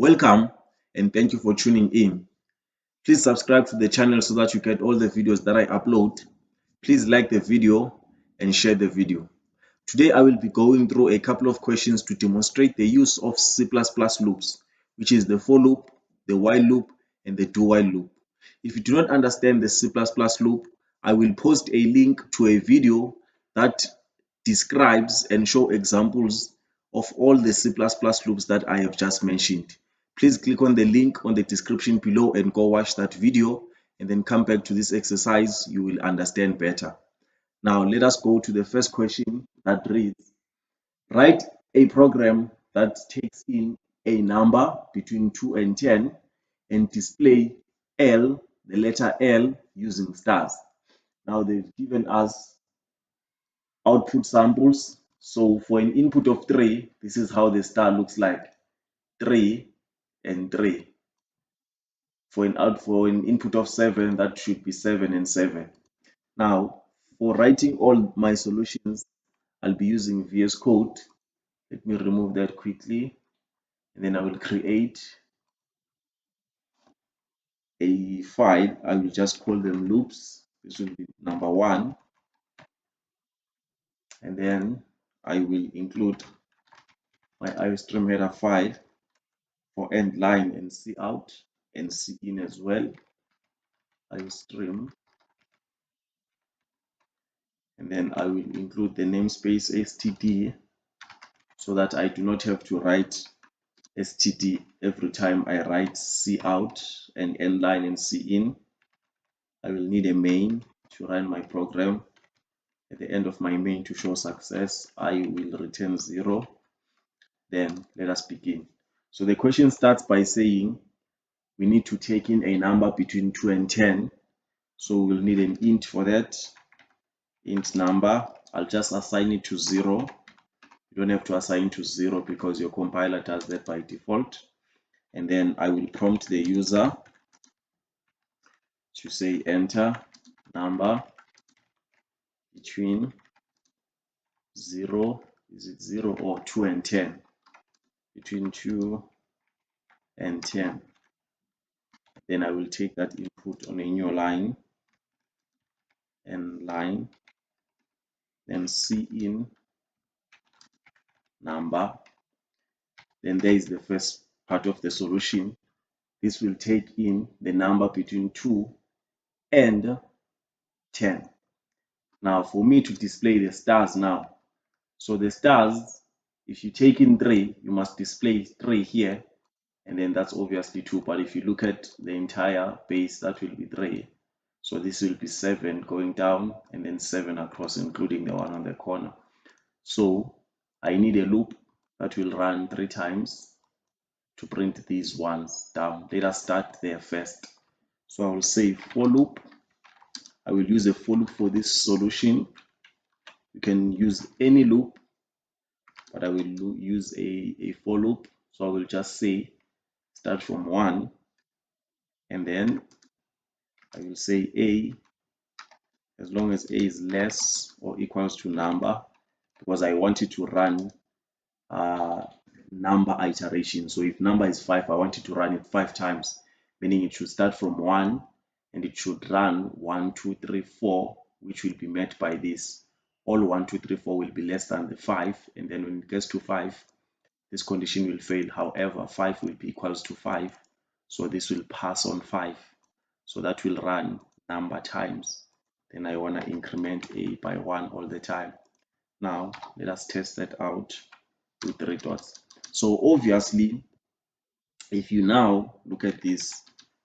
Welcome and thank you for tuning in. Please subscribe to the channel so that you get all the videos that I upload. Please like the video and share the video. Today I will be going through a couple of questions to demonstrate the use of C++ loops, which is the for loop, the while loop, and the do while loop. If you do not understand the C++ loop, I will post a link to a video that describes and show examples of all the C++ loops that I have just mentioned. Please click on the link on the description below and go watch that video and then come back to this exercise. You will understand better. Now let us go to the first question that reads, write a program that takes in a number between 2 and 10 and display L, the letter L, using stars. Now they've given us output samples. So for an input of 3, this is how the star looks like. 3 and 3. For an input of 7, that should be 7 and 7. Now, for writing all my solutions, I'll be using VS Code. Let me remove that quickly. And then I will create a file. I will just call them loops. This will be number 1. And then I will include my iostream header file for end line and C out and C in as well. iostream. And then I will include the namespace std so that I do not have to write std every time I write C out and end line and C in. I will need a main to run my program. At the end of my main, to show success, I will return 0. Then let us begin. So the question starts by saying we need to take in a number between 2 and 10. So we'll need an int for that. Int number, I'll just assign it to 0. You don't have to assign to 0 because your compiler does that by default. And then I will prompt the user to say enter number between 0, is it 0 or 2 and 10? Between 2 and 10. Then I will take that input on a new line and line, then C in number. Then there is the first part of the solution. This will take in the number between 2 and 10. Now for me to display the stars now. So the stars, if you take in 3, you must display 3 here, and then that's obviously 2. But if you look at the entire base, that will be 3. So this will be 7 going down and then 7 across, including the one on the corner. So I need a loop that will run 3 times to print these ones down. Let us start there first. So I will say for loop. I will use a for loop for this solution. You can use any loop, but I will use a for loop. So I will just say start from 1, and then I will say a, as long as a is less or equals to number, because I want it to run number iteration. So if number is 5, I want it to run it 5 times, meaning it should start from 1 and it should run 1, 2, 3, 4, which will be met by this. All 1, 2, 3, 4 will be less than the 5, and then when it gets to 5, this condition will fail. However, 5 will be equals to 5, so this will pass on 5. So that will run number times. Then I want to increment a by 1 all the time. Now let us test that out with 3 dots. So obviously, if you now look at this,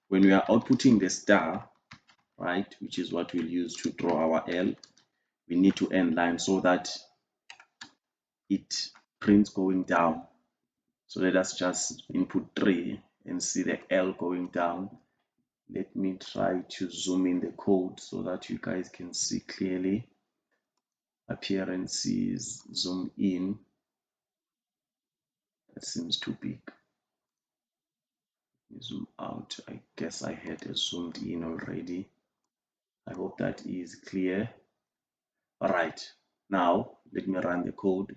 when we are outputting the star, right, which is what we'll use to draw our L, we need to end line so that it prints going down. So let us just input 3 and see the L going down. Let me try to zoom in the code so that you guys can see clearly. Appearances, zoom in. That seems too big. Zoom out. I guess I had it zoomed in already. I hope that is clear. All right, now let me run the code.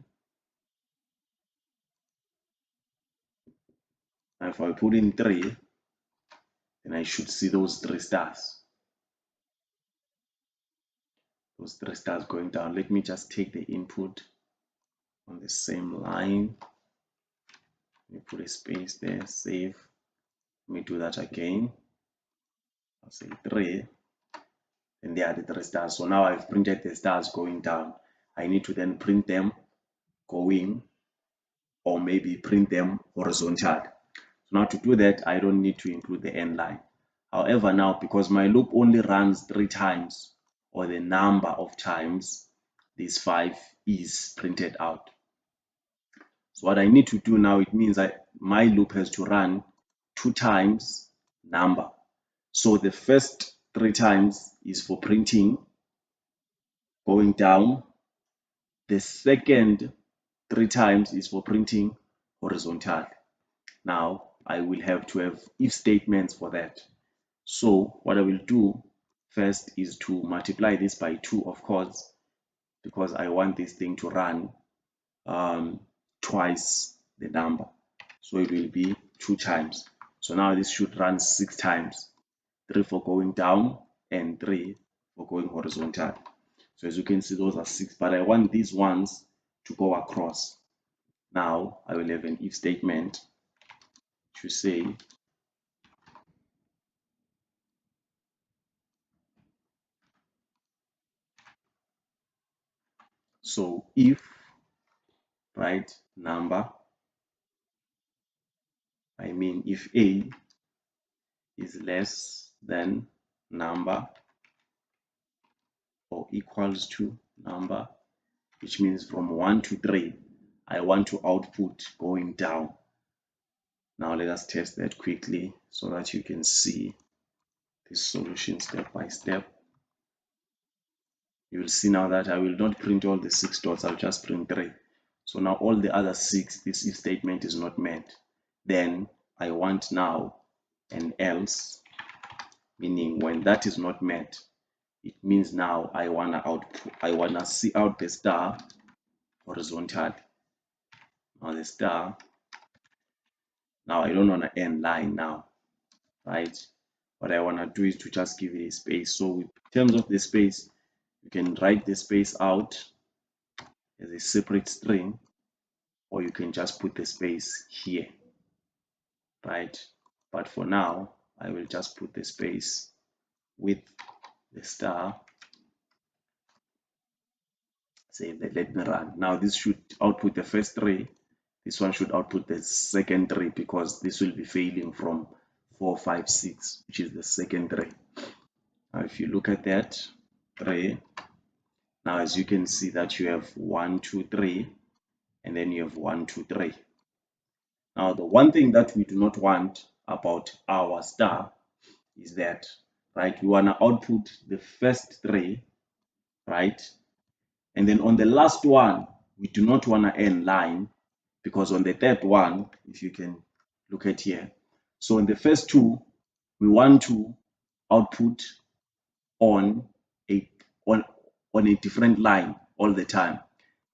Now if I put in 3, then I should see those 3 stars. Those 3 stars going down. Let me just take the input on the same line. Let me put a space there, save. Let me do that again. I'll say 3. And there are the 3 stars. So now I've printed the stars going down. I need to then print them going, or maybe print them horizontal. So now to do that, I don't need to include the end line. However, now because my loop only runs 3 times, or the number of times this 5 is printed out. So what I need to do now, it means my loop has to run 2 times number. So the first 3 times is for printing going down. The second 3 times is for printing horizontal. Now I will have to have if statements for that. So what I will do first is to multiply this by 2, of course, because I want this thing to run twice the number. So it will be 2 times. So now this should run 6 times. 3 for going down and 3 for going horizontal. So as you can see, those are 6, but I want these ones to go across. Now I will have an if statement to say so if, right, number, I mean if A is less than number or equals to number, which means from 1 to 3, I want to output going down. Now let us test that quickly so that you can see this solution step by step. You will see now that I will not print all the 6 dots, I'll just print 3. So now all the other 6, this if statement is not met. Then I want now an else, meaning when that is not met, it means now I wanna see out the star horizontal. Now the star, now I don't wanna end line now, right? What I wanna do is to just give it a space. So in terms of the space, you can write the space out as a separate string, or you can just put the space here, right? But for now, I will just put the space with the star. Say that, let me run. Now this should output the first 3. This one should output the second 3 because this will be failing from 4, 5, 6, which is the second 3. Now if you look at that 3, now as you can see that you have 1, 2, 3, and then you have 1, 2, 3. Now the one thing that we do not want about our star is that, right, we want to output the first 3, right, and then on the last one we do not want to end line, because on the third one, if you can look at here, so in the first 2 we want to output on a on a different line all the time.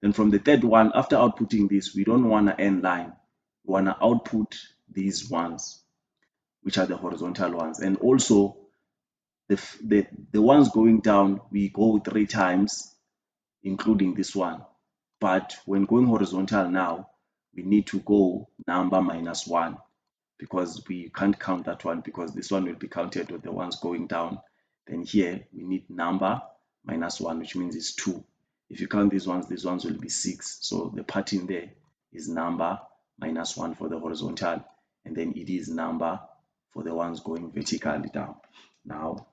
Then from the third one, after outputting this, we don't want to end line, we want to output these ones, which are the horizontal ones. And also the ones going down, we go 3 times, including this one. But when going horizontal now, we need to go number minus 1, because we can't count that one, because this one will be counted with the ones going down. Then here we need number minus 1, which means it's 2. If you count these ones will be 6. So the part in there is number minus 1 for the horizontal, and then it is number for the ones going vertically down. Now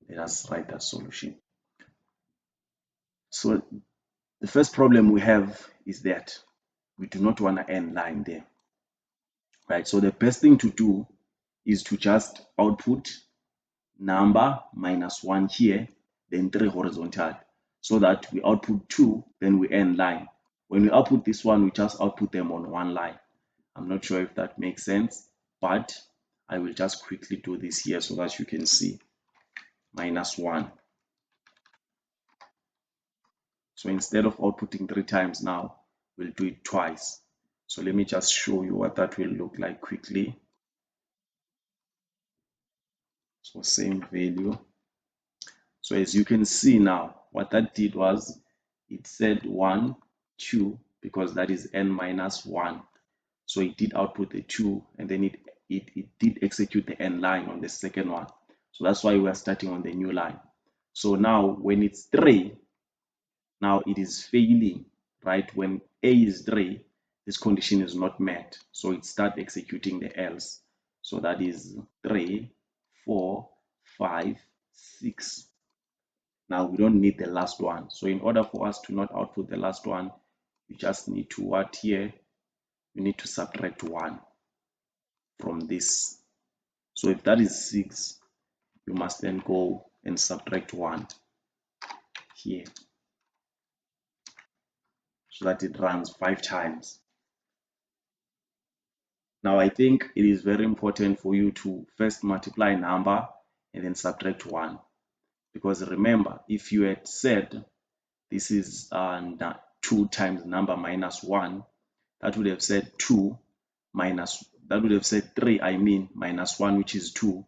let us write that solution. So the first problem we have is that we do not want to end line there, right? So the best thing to do is to just output number minus 1 here, then 3 horizontal, so that we output 2, then we end line. When we output this one, we just output them on one line. I'm not sure if that makes sense, but I will just quickly do this here so that you can see. Minus 1. So instead of outputting 3 times now, we'll do it twice. So let me just show you what that will look like quickly. So same value. So as you can see now, what that did was it said 1, 2, because that is n minus 1. So it did output the 2, and then it did execute the n line on the second one. So that's why we are starting on the new line. So now when it's 3, now it is failing, right? When a is 3, this condition is not met. So it starts executing the else. So that is 3, 4, 5, 6. Now we don't need the last one. So in order for us to not output the last one, you just need to what here? You need to subtract 1 from this. So if that is 6, you must then go and subtract 1 here, so that it runs 5 times. Now I think it is very important for you to first multiply a number and then subtract 1. Because remember, if you had said this is 2 times number minus 1, that would have said 2 minus, that would have said 3, I mean, minus 1, which is 2.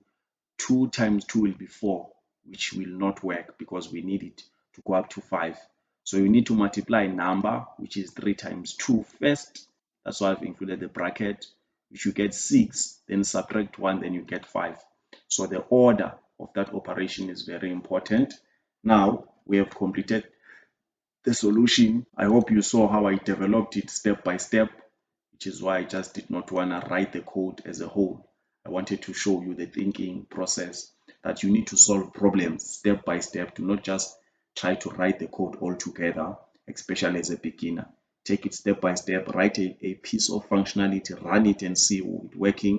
2 times 2 will be 4, which will not work because we need it to go up to 5. So you need to multiply a number, which is 3 times 2 first. That's why I've included the bracket. If you get 6, then subtract 1, then you get 5. So the order of that operation is very important. Now we have completed the solution. I hope you saw how I developed it step by step, which is why I just did not want to write the code as a whole. I wanted to show you the thinking process, that you need to solve problems step by step, to not just try to write the code all together, especially as a beginner. Take it step by step, write a piece of functionality, run it and see it working,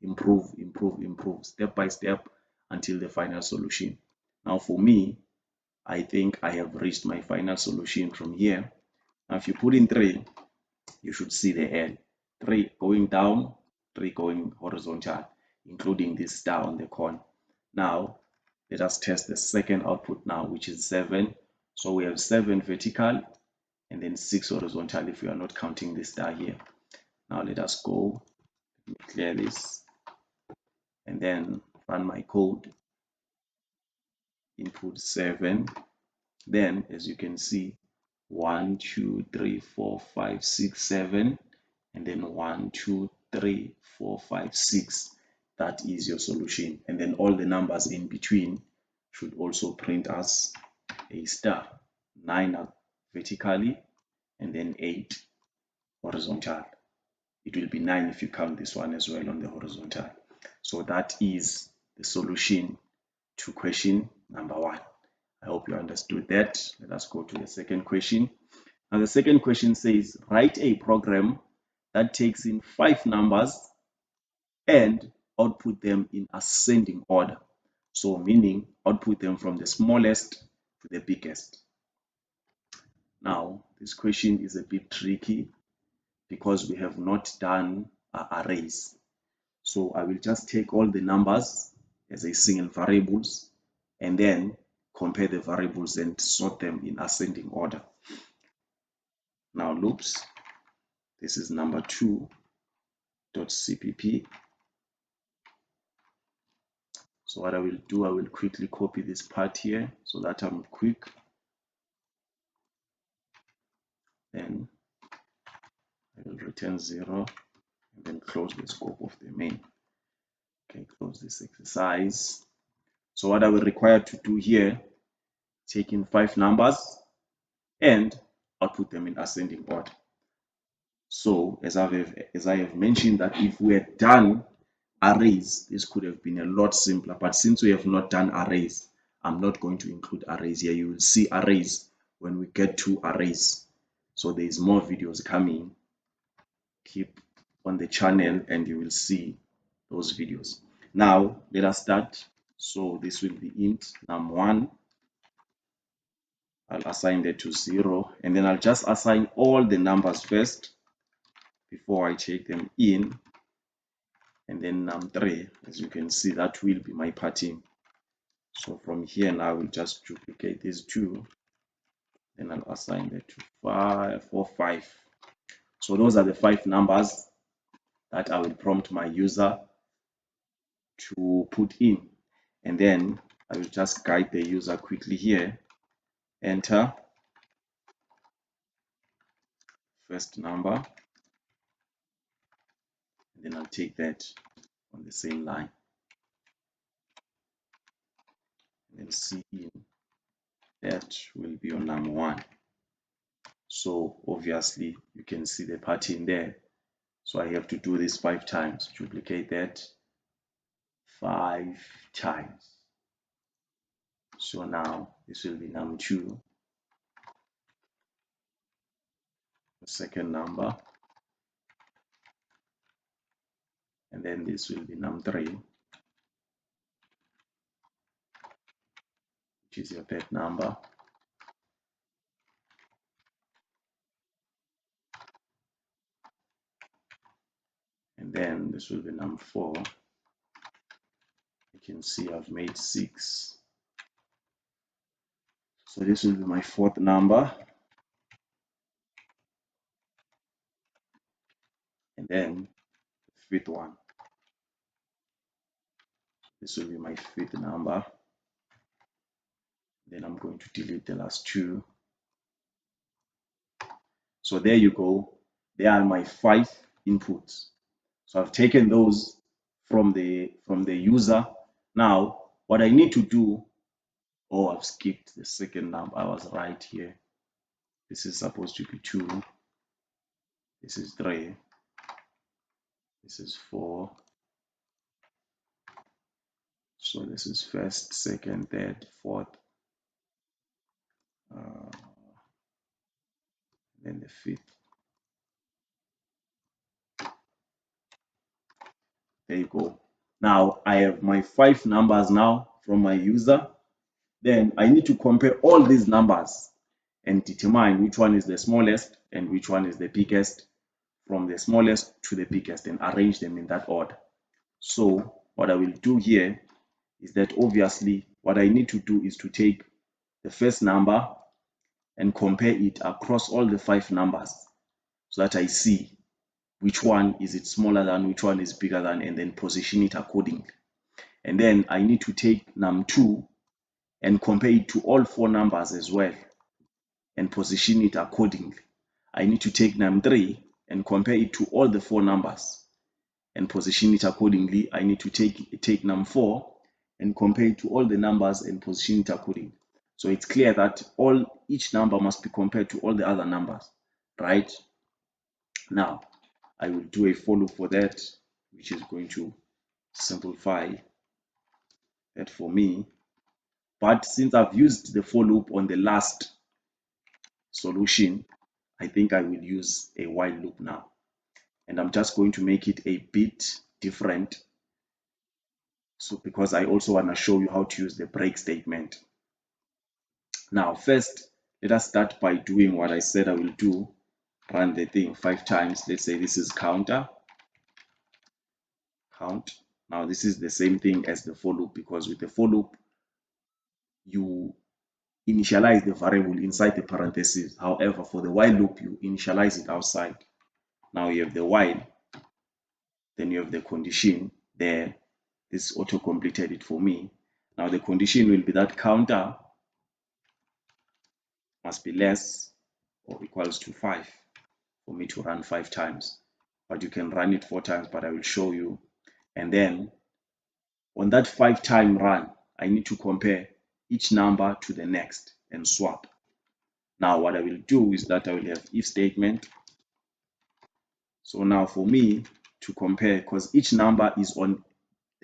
improve, step by step until the final solution. Now for me, I think I have reached my final solution from here. Now if you put in 3, you should see the L. 3 going down, 3 going horizontal, including this star on the corner. Now let us test the second output now, which is 7. So we have 7 vertical and then 6 horizontal if we are not counting the star here. Now let us go, clear this, and then run my code. Input 7. Then as you can see, 1, 2, 3, 4, 5, 6, 7, and then 1, 2, 3, 4, 5, 6. That is your solution. And then all the numbers in between should also print as a star. 9 vertically, and then 8 horizontal. It will be 9 if you count this one as well on the horizontal. So that is the solution to question number 1. I hope you understood that. Let us go to the second question. Now the second question says, write a program that takes in 5 numbers and output them in ascending order. So meaning output them from the smallest to the biggest. Now this question is a bit tricky because we have not done arrays. So I will just take all the numbers as a single variables and then compare the variables and sort them in ascending order. Now loops, this is number 2.cpp. So what I will do, I will quickly copy this part here so that I'm quick. Then I will return 0 and then close the scope of the main. Okay, close this exercise. So what I will require to do here, take in 5 numbers and output them in ascending order. So as I have mentioned, that if we had done arrays, this could have been a lot simpler. But since we have not done arrays, I'm not going to include arrays here. You will see arrays when we get to arrays. So there is more videos coming. Keep on the channel and you will see those videos. Now let us start. So this will be int num1. I'll assign that to 0, and then I'll just assign all the numbers first before I take them in. And then num3, as you can see, that will be my pattern. So from here now, I will just duplicate these 2, then I'll assign that to 5, 4, 5. So those are the 5 numbers that I will prompt my user to put in. and then I will just guide the user quickly here. Enter first number, and then I'll take that on the same line, and then C in that will be on number 1. So obviously you can see the pattern there. So I have to do this 5 times, duplicate that 5 times. So now this will be number 2, the second number, and then this will be number 3, which is your third number, and then this will be number 4. You can see I've made 6. So this will be my 4th number, and then the 5th one. This will be my 5th number. Then I'm going to delete the last 2. So there you go. There are my 5 inputs. So I've taken those from the user. Now what I need to do, I've skipped the second number. I was right here. This is supposed to be 2. This is 3. This is 4. So this is first, second, third, fourth, then the 5th. There you go. Now I have my 5 numbers now from my user. Then I need to compare all these numbers and determine which one is the smallest and which one is the biggest, from the smallest to the biggest, and arrange them in that order. So what I will do here is that obviously what I need to do is to take the first number and compare it across all the 5 numbers so that I see which one is it smaller than, which one is bigger than, and then position it accordingly. And then I need to take num2 and compare it to all 4 numbers as well and position it accordingly. I need to take num3 and compare it to all the 4 numbers and position it accordingly. I need to take num4 and compare it to all the numbers and position it accordingly. So it's clear that each number must be compared to all the other numbers, right? Now I will do a for loop for that, which is going to simplify that for me. But since I've used the for loop on the last solution, I think I will use a while loop now. And I'm just going to make it a bit different. So because I also want to show you how to use the break statement. Now, first, let us start by doing what I said I will do. Run the thing 5 times. Let's say this is count. Now, this is the same thing as the for loop, because with the for loop, you initialize the variable inside the parentheses. However, for the while loop, you initialize it outside. Now you have the while, then you have the condition there. This auto completed it for me. Now the condition will be that counter must be less or equals to 5 for me to run 5 times. But you can run it 4 times, but I will show you. And then on that 5-time run, I need to compare each number to the next and swap. Now what I will do is that I will have if statement. So now for me to compare, because each number is on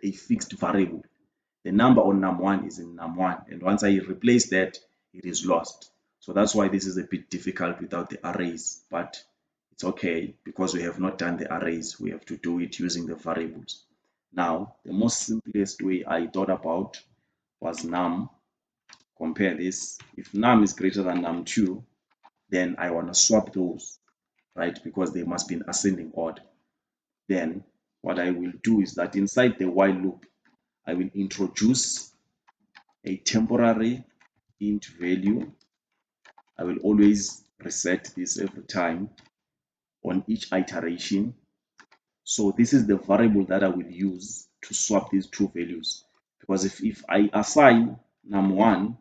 a fixed variable, the number on num1 is in num1, and once I replace that, it is lost. So that's why this is a bit difficult without the arrays, but it's okay because we have not done the arrays. We have to do it using the variables. Now the most simplest way I thought about was num. Compare this. If num is greater than num2, then I want to swap those, right? Because they must be in ascending order. Then what I will do is that inside the while loop, I will introduce a temporary int value. I will always reset this every time on each iteration. So this is the variable that I will use to swap these two values. because if I assign num1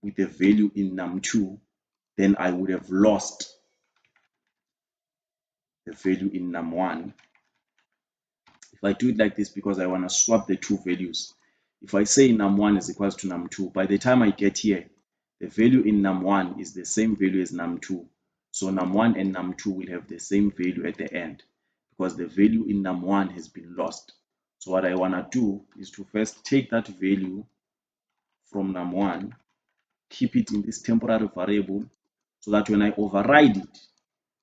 with a value in num2, then I would have lost the value in num1. If I do it like this, because I want to swap the two values, if I say num1 is equals to num2, by the time I get here, the value in num1 is the same value as num2. So num1 and num2 will have the same value at the end, because the value in num1 has been lost. So what I want to do is to first take that value from num1, keep it in this temporary variable, so that when I override it,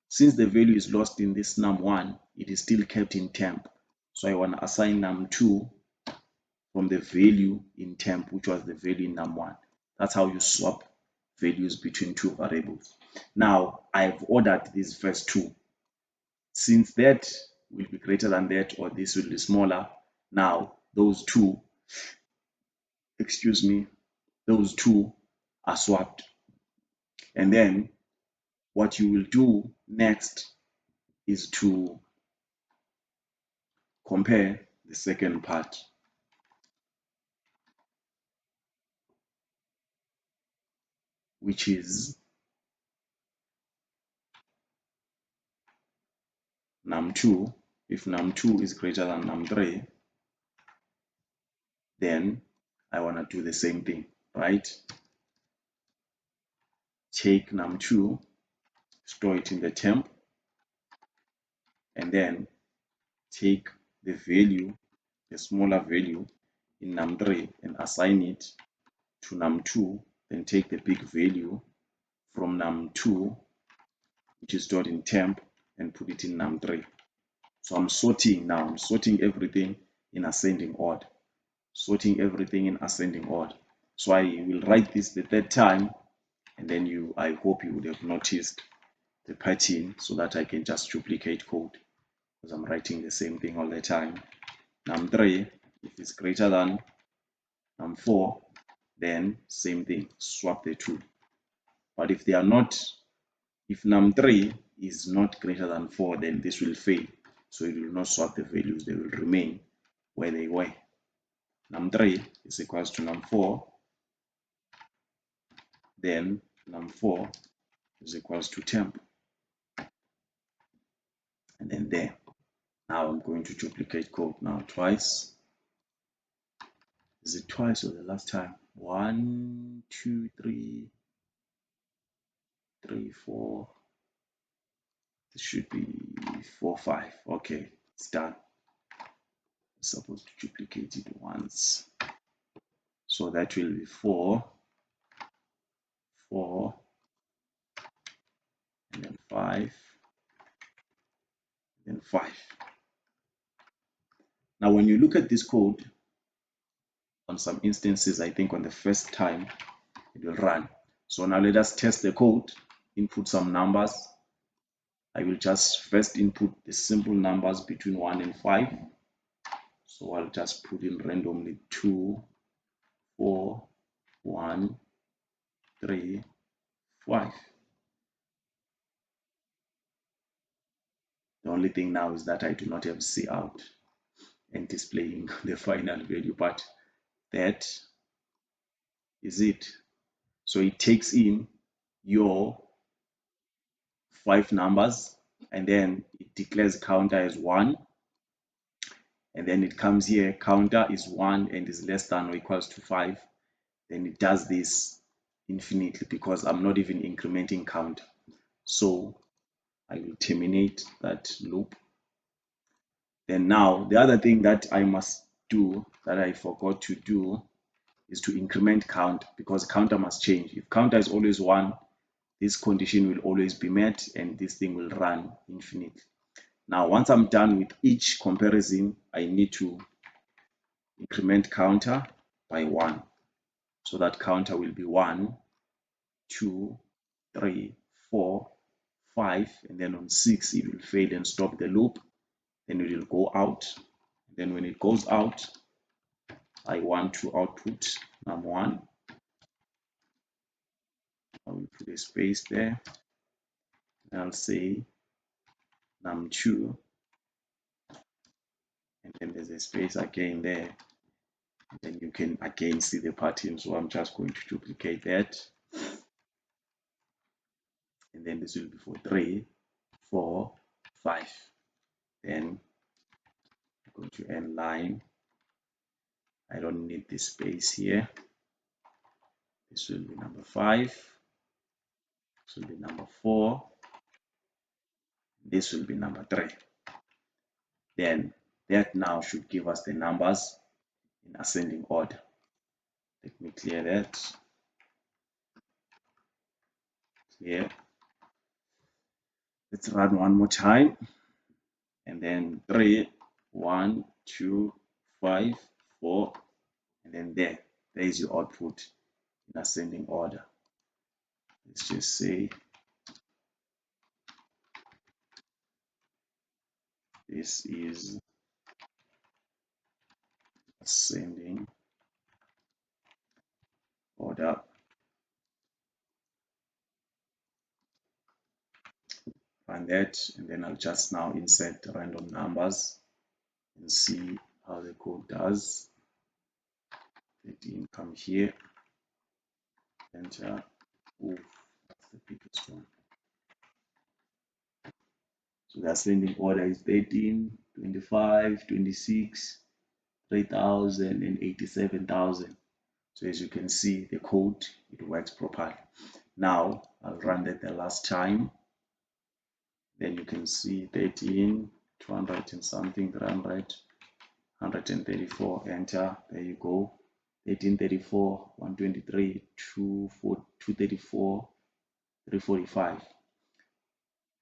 since the value is lost in this num1, it is still kept in temp. So I want to assign num2 from the value in temp, which was the value in num1. That's how you swap values between two variables. Now I've ordered these first two. Since that will be greater than that, or this will be smaller, now those two, those two are swapped. And then what you will do next is to compare the second part, which is num2. If num2 is greater than num3, then I want to do the same thing, right? Take num2, store it in the temp, and then take the value, the smaller value in num3, and assign it to num2, then take the big value from num2, which is stored in temp, and put it in num3. So I'm sorting now, I'm sorting everything in ascending order. Sorting everything in ascending order. So I will write this the third time, and then I hope you would have noticed the pattern, so that I can just duplicate code, because I'm writing the same thing all the time. Num3, if it's greater than num4, then same thing, swap the two. But if they are not, if num3 is not greater than 4, then this will fail. So it will not swap the values, they will remain where they were. Num3 is equals to num4, then num4 is equals to temp, and then there. Now I'm going to duplicate code now twice. Is it twice or the last time? 1, 2, 3, 3, 4. This should be 4, 5. Okay, it's done. I'm supposed to duplicate it once. So that will be 4, 4, and then 5, and then 5. Now when you look at this code, on some instances, I think on the first time, it will run. So now let us test the code, input some numbers. I will just first input the simple numbers between 1 and 5. So I'll just put in randomly 2, 4, 1, 3, 5. The only thing now is that I do not have C out and displaying the final value, but that is it. So it takes in your 5 numbers, and then it declares counter as 1, and then it comes here, counter is 1 and is less than or equals to 5. Then it does this infinitely, because I'm not even incrementing counter. So I will terminate that loop. Then now the other thing that I must do, that I forgot to do, is to increment count, because counter must change. If counter is always 1, this condition will always be met, and this thing will run infinitely. Now once I'm done with each comparison, I need to increment counter by 1. So that counter will be 1, 2, 3, 4, 5, and then on 6 it will fail and stop the loop. Then it will go out. Then when it goes out, I want to output num1. I will put a space there. And I'll say num2 then there's a space again there. Then you can again see the pattern, so I'm just going to duplicate that, and then this will be for 3, 4, 5. Then I'm going to end line. I don't need this space here. This will be number 5, this will be number 4, this will be number 3. Then that now should give us the numbers in ascending order. Let me clear that. Clear. Let's run one more time. And then 3, 1, 2, 5, 4, and then there is your output in ascending order. Let's just say this is ascending order. Run that, and then I'll just now insert random numbers and see how the code does. 13, come here, enter. Ooh, that's the biggest one. So the ascending order is 13, 25, 26, 3,000, and 87,000. So as you can see, the code, it works properly. Now I'll run that the last time. Then you can see 13, 200 and something, 300, 134, enter. There you go. 1334, 123, 234, 345.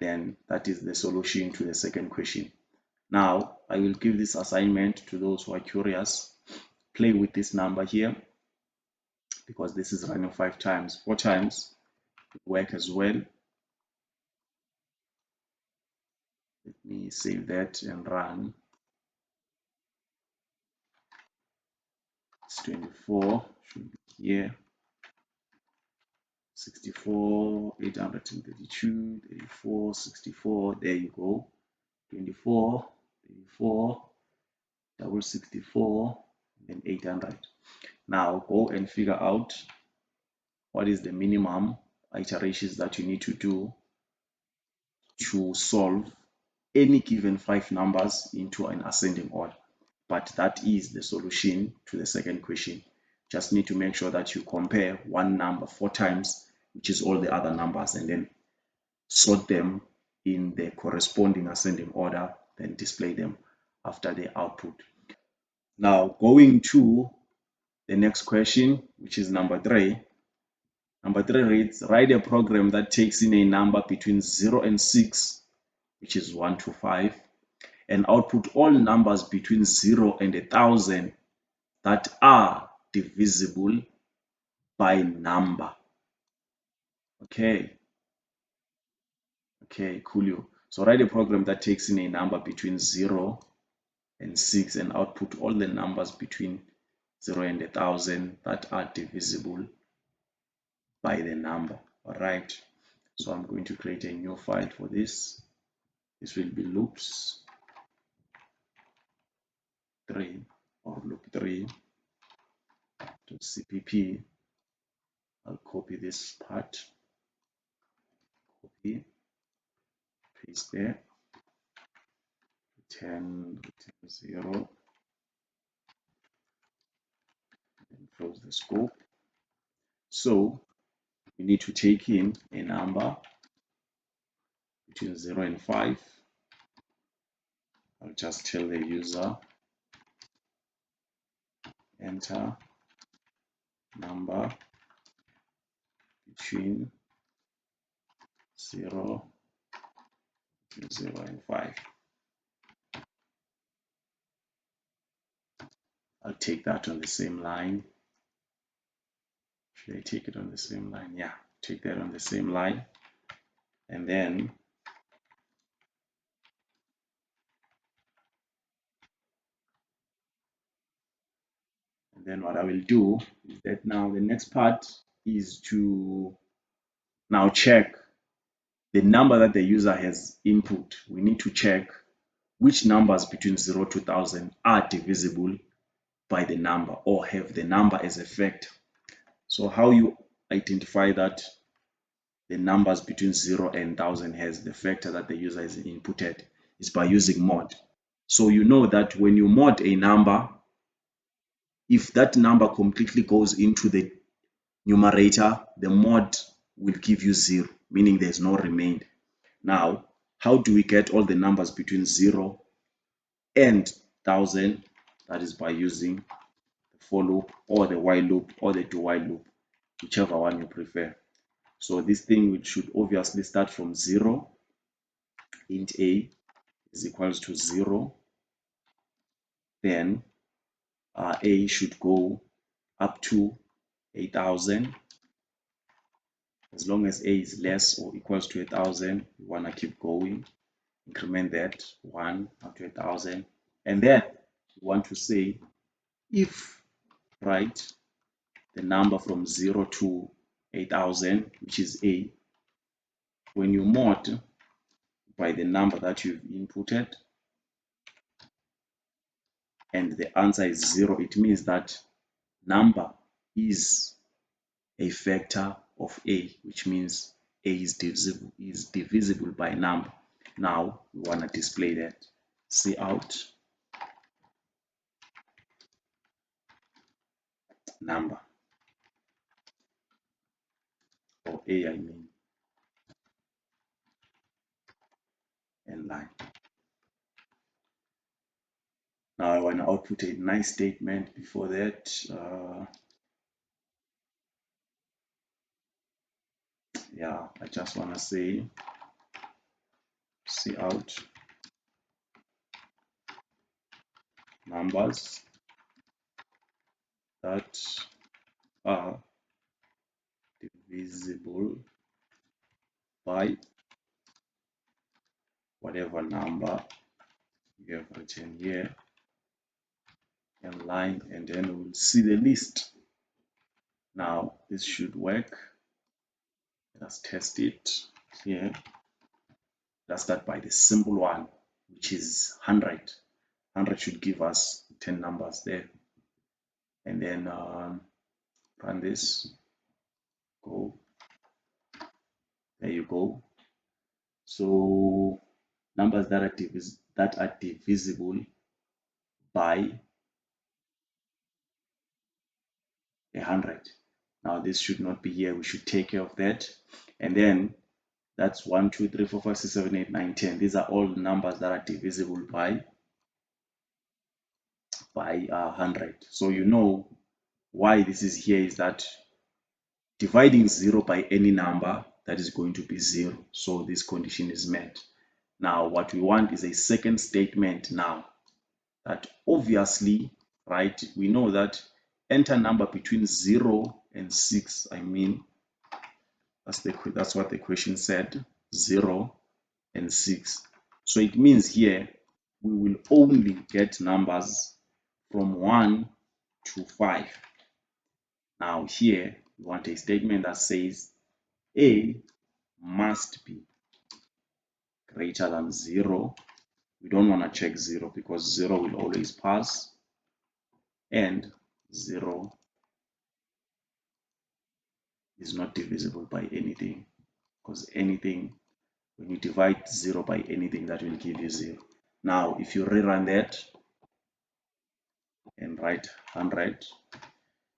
Then that is the solution to the second question. Now I will give this assignment to those who are curious. Play with this number here, because this is running 5 times, 4 times work as well. Let me save that and run. It's 24, should be here. 64, 832, 34, 64, there you go. 24, 34, double 64, and 800. Now go and figure out what is the minimum iterations that you need to do to solve any given 5 numbers into an ascending order. But that is the solution to the second question. Just need to make sure that you compare one number 4 times, which is all the other numbers, and then sort them in the corresponding ascending order, then display them after the output. Now going to the next question, which is number 3. Number 3 reads, write a program that takes in a number between 0 and 6, which is 1 to 5, and output all numbers between 0 and 1,000 that are divisible by number. Okay, coolio. So write a program that takes in a number between 0 and 6 and output all the numbers between 0 and 1,000 that are divisible by the number. All right, so I'm going to create a new file for this. This will be loops 3 or loop 3.cpp. I'll copy this part, copy, paste there, return 0, and close the scope. So we need to take in a number between 0 and 5. I'll just tell the user, enter number between 0 and 5. I'll take that on the same line. Should I take it on the same line? Yeah, take that on the same line. And then what I will do is that now the next part is to now check the number that the user has input. We need to check which numbers between 0 to 1000 are divisible by the number or have the number as a factor. So how you identify that the numbers between 0 and 1000 has the factor that the user is inputted is by using mod. So you know that when you mod a number, if that number completely goes into the numerator, the mod will give you 0, meaning there's no remainder. Now, how do we get all the numbers between 0 and 1000? That is by using the for loop or the while loop or the do while loop, whichever one you prefer. So this thing should obviously start from 0. Int a is equals to 0. Then a should go up to 1000. As long as a is less or equals to 1000, we want to keep going. Increment that 1 up to 1000. And then we want to say if, right, the number from 0 to 8000, which is a, when you mod by the number that you've inputted and the answer is 0, it means that number is a factor of a, which means a is divisible by number. Now we want to display that. See out number, or a I mean, and line. Now I want to output a nice statement before that. Yeah, I just want to say see out numbers that are divisible by whatever number you have written here, and line, and then we'll see the list. Now this should work. Let's test it here. Let's start by the simple one, which is 100. 100 should give us 10 numbers there. And then run this. Go. There you go. So numbers that are divisible by 100. Now this should not be here. We should take care of that. And then that's 1, 2, 3, 4, 5, 6, 7, 8, 9, 10. These are all numbers that are divisible by 100. So you know why this is here is that dividing 0 by any number, that is going to be 0. So this condition is met. Now what we want is a second statement now. That obviously, right, we know that enter number between 0 and 6. I mean, that's what the question said, 0 and 6. So it means here we will only get numbers from 1 to 5. Now here we want a statement that says a must be greater than 0. We don't want to check 0 because 0 will always pass, and 0 is not divisible by anything, because anything, when you divide 0 by anything, that will give you 0. Now if you rerun that and write 100,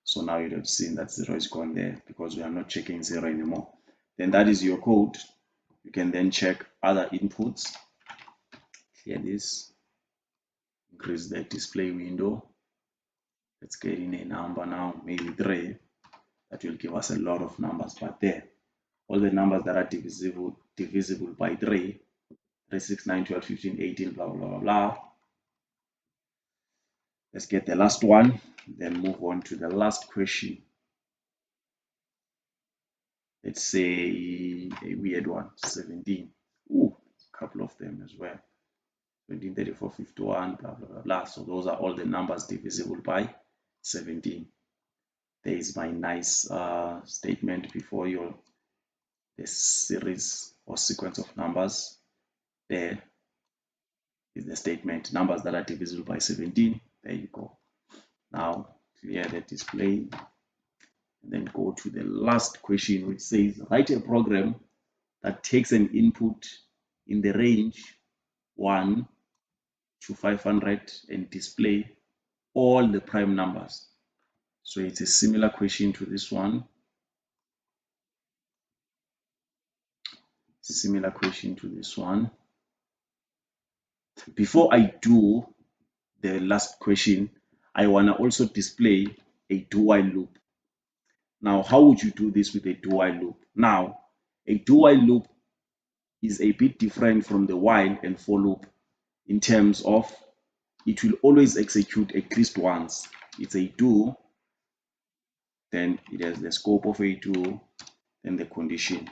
so now you'd have seen that 0 is gone there because we are not checking 0 anymore. Then that is your code. You can then check other inputs. Clear this, increase the display window. Let's get in a number now, maybe 3. That will give us a lot of numbers, but there, all the numbers that are divisible by 3, 3, 6, 9, 12, 15, 18, blah, blah, blah, blah. Let's get the last one, then move on to the last question. Let's say a weird one, 17. Ooh, a couple of them as well. 17, 34, 51, blah, blah, blah, blah. So those are all the numbers divisible by 17. There is my nice statement before the series or sequence of numbers there. is the statement. Numbers that are divisible by 17. There you go. Now clear the display and then go to the last question, which says write a program that takes an input in the range 1 to 500 and display all the prime numbers. So it's a similar question to this one. Similar question to this one. Before I do the last question, I want to also display a do-while loop. Now, how would you do this with a do-while loop? Now, a do-while loop is a bit different from the while and for loop in terms of it will always execute at least once. It's a do, then it has the scope of a do, then the condition.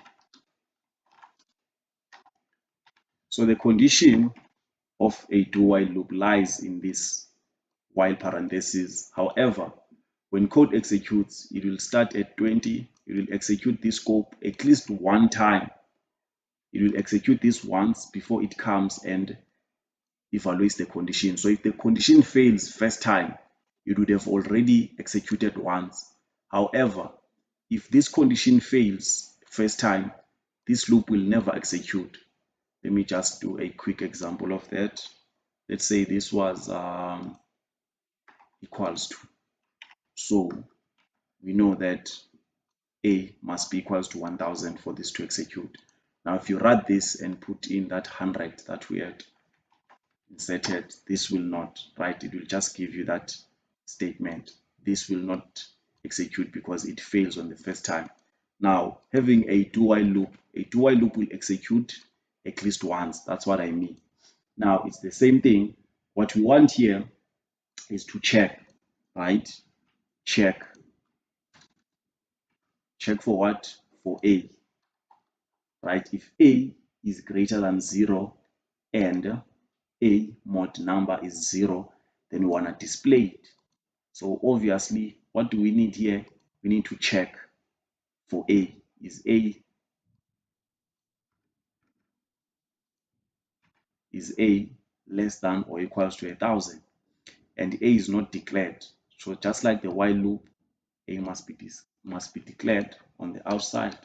So the condition of a do-while loop lies in this while parenthesis. However, when code executes, it will start at 20. It will execute this scope at least one time. It will execute this once before it comes and evaluates the condition. So if the condition fails first time, it would have already executed once. However, if this condition fails first time, this loop will never execute. Let me just do a quick example of that. Let's say this was equals to. So we know that A must be equals to 1000 for this to execute. Now, if you run this and put in that 100 that we had inserted, this will not, right? It will just give you that statement. This will not execute because it fails on the first time. Now, having a do-while loop will execute at least once. That's what I mean. Now, it's the same thing. What we want here is to check, right? Check for what? For A, right? If A is greater than 0 and A mod number is 0, then we want to display it. So obviously, what do we need here? We need to check for A. Is A less than or equals to 1000? And A is not declared. So just like the while loop, A must be declared on the outside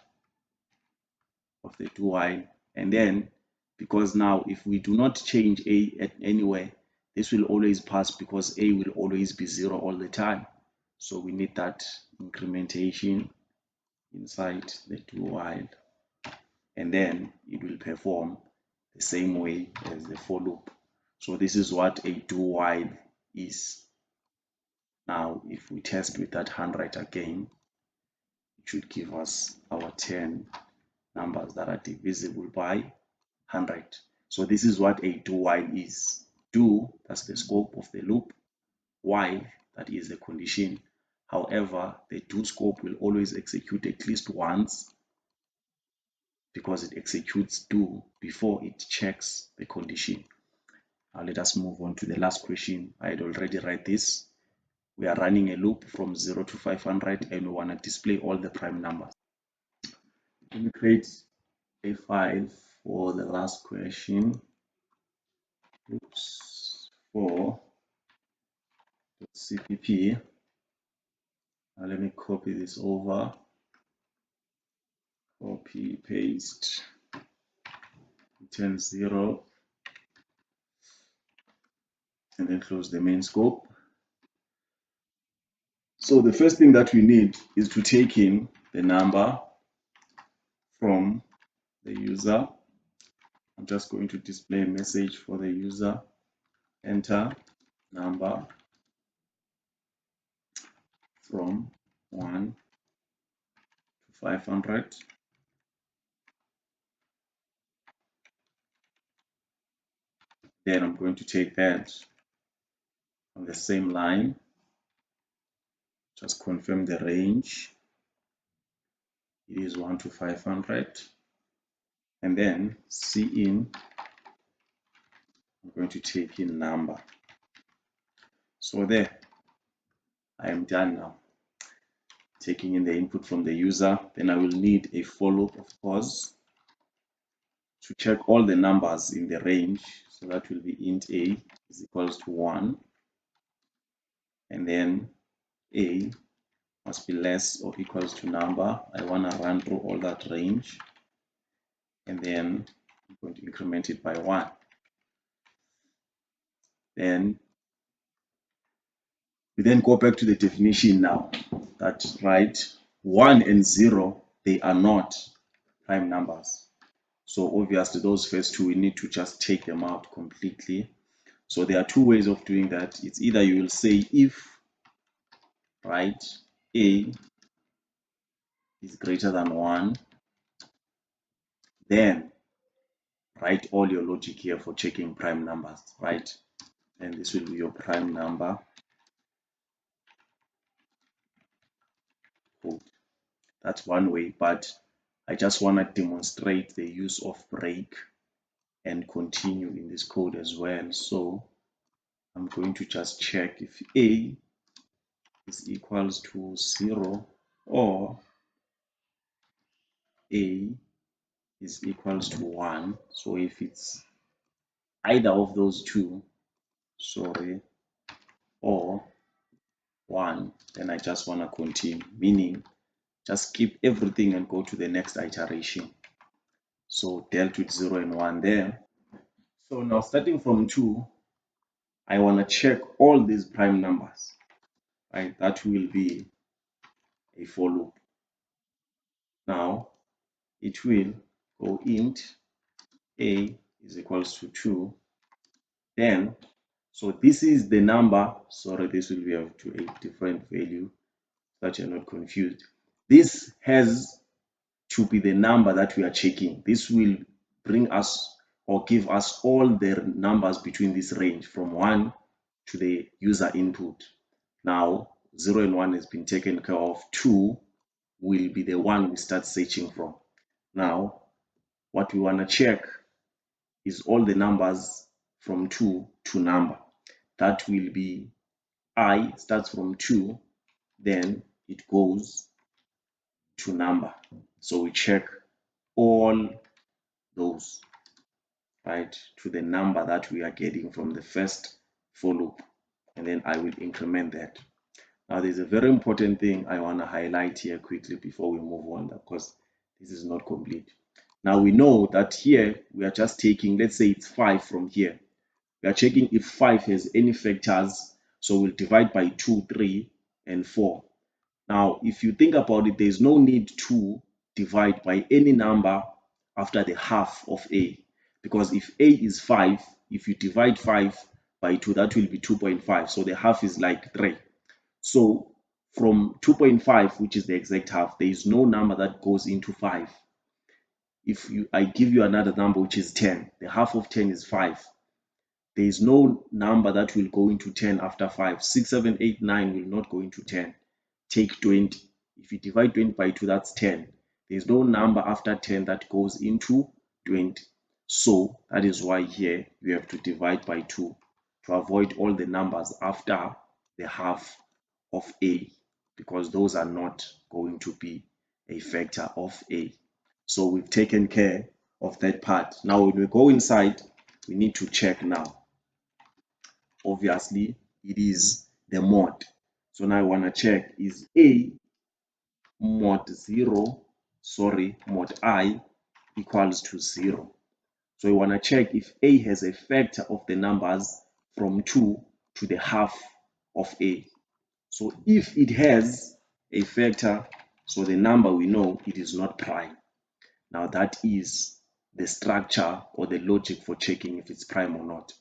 of the do while. And then, because now if we do not change A at anywhere, this will always pass because A will always be 0 all the time. So we need that incrementation inside the do while, and then it will perform the same way as the for loop. So this is what a do while is. Now, if we test with that 100 again, it should give us our 10 numbers that are divisible by 100. So this is what a do while is. Do, that's the scope of the loop. While, that is the condition. However, the do scope will always execute at least once because it executes do before it checks the condition. Now let us move on to the last question. I had already read this. We are running a loop from 0 to 500 and we want to display all the prime numbers. Let me create a file for the last question. Oops, for .cpp. Now let me copy this over. Copy, paste, return 0, and then close the main scope. So the first thing that we need is to take in the number from the user. I'm just going to display a message for the user. Enter number from 1 to 500. Then I'm going to take that on the same line. Just confirm the range. It is 1 to 500. And then cin, I'm going to take in number. So there, I am done now. Taking in the input from the user. Then I will need a for loop, of course, to check all the numbers in the range. So that will be int a is equals to 1, and then a must be less or equals to number. I want to run through all that range, and then I'm going to increment it by 1. Then we then go back to the definition now. That's right. 1 and 0, they are not prime numbers. So obviously those first two, we need to just take them out completely. So there are two ways of doing that. It's either you will say if, right, a is greater than 1, then write all your logic here for checking prime numbers, right? And this will be your prime number code. That's one way, but I just want to demonstrate the use of break and continue in this code as well. So I'm going to just check if a is equals to 0 or a is equals to 1. So if it's either of those two, sorry, or 1, then I just want to continue, meaning just keep everything and go to the next iteration. So dealt with 0 and 1 there. So now starting from 2, I want to check all these prime numbers, right? That will be a for loop. Now it will go int a is equals to 2. Then, so this is the number, sorry, this will be to a different value so that you're not confused. This has to be the number that we are checking. This will bring us or give us all the numbers between this range from 1 to the user input. Now 0 and 1 has been taken care of. 2 will be the one we start searching from. Now what we want to check is all the numbers from 2 to number. That will be I starts from 2, then it goes to number. So we check all those, right, to the number that we are getting from the first for loop, and then I will increment that. Now there's a very important thing I want to highlight here quickly before we move on, because this is not complete. Now we know that here we are just taking, let's say it's 5 from here. We are checking if 5 has any factors, so we'll divide by 2, 3, and 4. Now, if you think about it, there's no need to divide by any number after the half of a, because if a is 5, if you divide 5 by 2, that will be 2.5. So the half is like 3. So from 2.5, which is the exact half, there is no number that goes into 5. If I give you another number, which is 10, the half of 10 is 5. There is no number that will go into 10 after 5. 6, 7, 8, 9 will not go into 10. Take 20. If you divide 20 by 2, that's 10. There's no number after 10 that goes into 20. So that is why here you have to divide by 2 to avoid all the numbers after the half of a, because those are not going to be a factor of a. So we've taken care of that part. Now when we go inside, we need to check now. Obviously it is the mod. So now I want to check, is a mod I equals to 0. So we want to check if a has a factor of the numbers from 2 to the half of a. So if it has a factor, so the number we know it is not prime. Now that is the structure or the logic for checking if it's prime or not.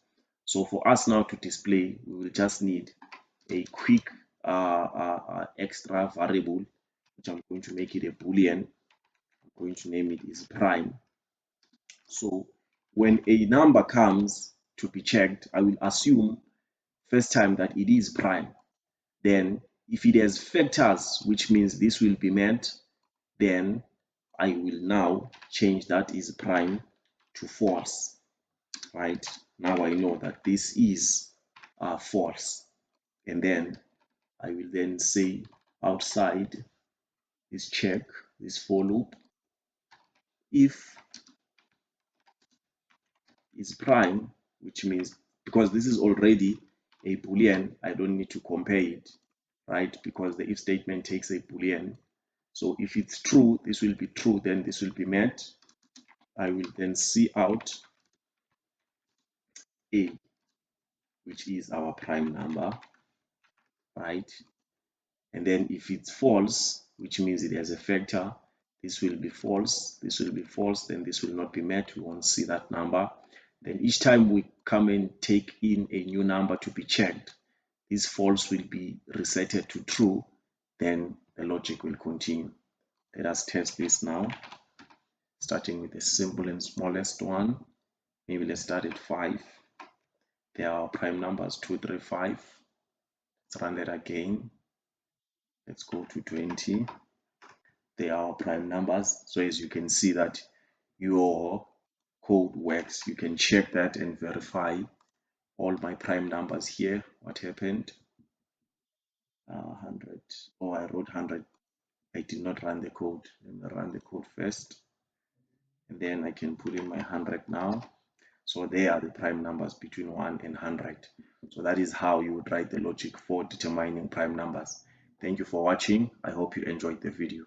So for us now to display, we will just need a quick extra variable, which I'm going to make it a boolean. I'm going to name it is prime. So when a number comes to be checked, I will assume first time that it is prime. Then if it has factors, which means this will be met, then I will now change that is prime to false. Right, now I know that this is false, and then I will then say outside this check, this for loop, if is prime, which means because this is already a boolean, I don't need to compare it, right? Because the if statement takes a boolean. So if it's true, this will be true, then this will be met. I will then see out a, which is our prime number, right? And then if it's false, which means it has a factor, this will be false, this will be false, then this will not be met, we won't see that number. Then each time we come and take in a new number to be checked, this false will be resetted to true, then the logic will continue. Let us test this now, starting with the simple and smallest one. Maybe let's start at 5. There are prime numbers 2, 3, 5. Let's run that again. Let's go to 20. They are prime numbers. So as you can see that your code works, you can check that and verify all my prime numbers here. What happened? 100. Oh, I wrote 100. I did not run the code. Let me run the code first, and then I can put in my 100 now. So they are the prime numbers between 1 and 100. So that is how you would write the logic for determining prime numbers. Thank you for watching. I hope you enjoyed the video.